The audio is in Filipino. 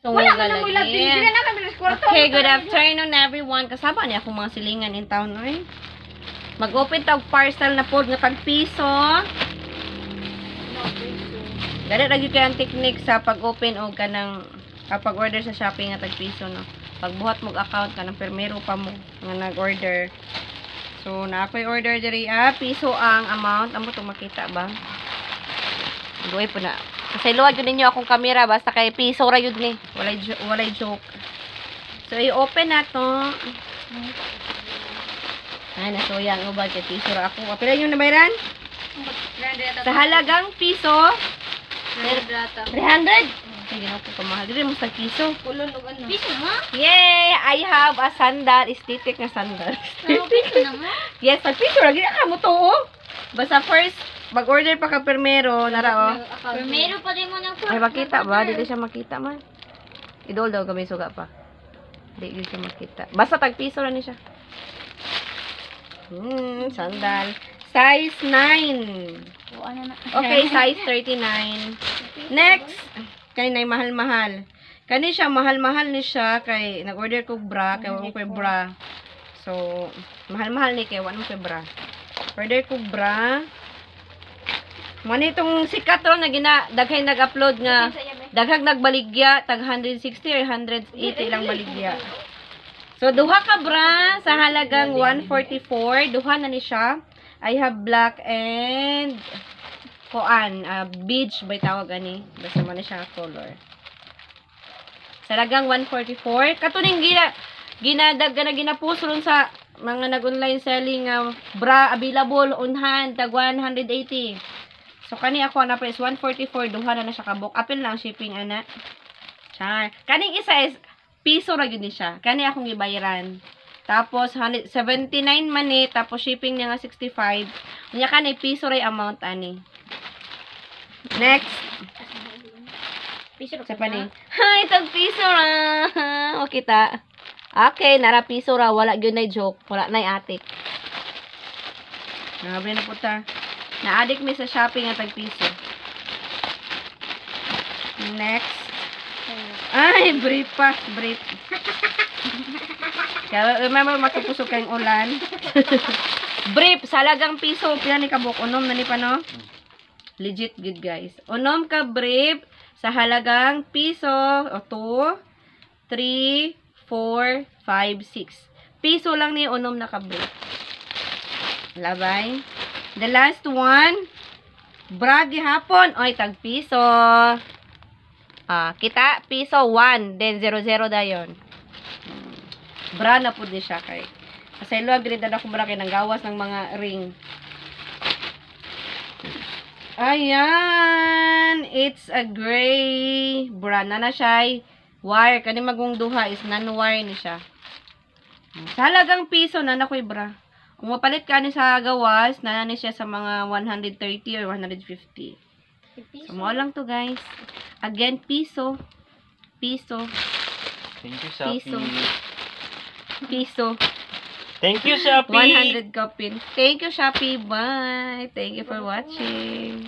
So, wala ka na mo ilang tingin. Hindi na kami kwarto. Okay, good afternoon everyone. Kasama niya akong mga silingan in town, oy. Mag-open tag parcel na pod nga tag-piso. Dali lagi kay ang technique sa pag-open o kanang pag-order sa Shopee nga tag-piso, no. Pagbuhat mo account kanang permero pa mo nga nag-order. So, na ako'y order diri piso ang amount. Amo to makita ba? Duay po na. Kasi luwag yun ninyo akong camera. Basta kay piso ra yun ni. Walay joke. So, i-open na to. Ay, nasuya ang ubad. Kay piso ra ako. Pila yung nabayran? Sa halagang piso. 300? Sige na po kamahal. Dili mo sa piso. Piso mo? Yay! I have a sandal. Aesthetic na sandal. Piso na mo? Yes, sa piso. Lagi na mo to, oh. Basta first, mag-order pa ka permero. Nara, oh. Permero pa din mo ng Ay, makita ba? Dili siya makita man. Idol daw kami suga pa. Dili siya makita. Basta tag-piso lang ni siya. Sandal. Size 9. Okay, size 39. Next. Kani mahal-mahal. Kani siya, mahal-mahal ni siya. Kay, nag-order ko bra. Kay, wala ko bra. So, mahal-mahal ni kay, wala ko bra. Order ko bra. Mani itong sikat to, daghay nag-upload nga, daghag nagbaligya, tag 160 or 180 lang baligya. So, duha ka bra, sa halagang 144, duha na ni siya. I have black and, beige ba tawag ani? Basta mo na siya color. Sa halagang 144, katuning ginapuso ron sa mga nag-online selling bra available on hand, tag 180. So, kani ako na price 144, duha na siya kabuk. Apil lang shipping, ana. Char. Kaning isa is, piso ra yun siya. Kani akong ibayaran. Tapos, 79 man tapos shipping niya nga 65. Kanya kani, piso ra amount, ani. Next. Piso ra sa pani. Hi, tag piso ra. O, kita. Okay, nara piso ra. Wala yun na joke. Wala na atik. Nabili na po ta. Na-addict mi sa shopping at tag-piso. Next. Ay, brief pa. Brief. Kaya, remember, makapusok kayong ulan. Brief. Salagang piso. Pila ni kabuk. Unom na ni pa, no? Legit good, guys. Unom ka brief sa halagang piso. O, 2, 3, 4, 5, 6. Piso lang ni unom na ka brief. Labay. The last one, bra gihapon. Oy, tag piso. Kita, piso 1. Then 00 dayon. Bra na po di siya kay. Kasi luwag din na akong bra kay nang gawas ng mga ring. Ayan. It's a gray bra na siya. Wire. Kani magong duha is non-wire ni siya. Sa halagang piso na nakoy bra. Kung mapalit ka ni sa gawas, nanani siya sa mga 130 or 150. So, mo lang to, guys. Again, piso. Piso. Thank you, Shopee. Piso. Piso. Thank you, Shopee. 100 copy. Thank you, Shopee. Bye. Thank you for watching.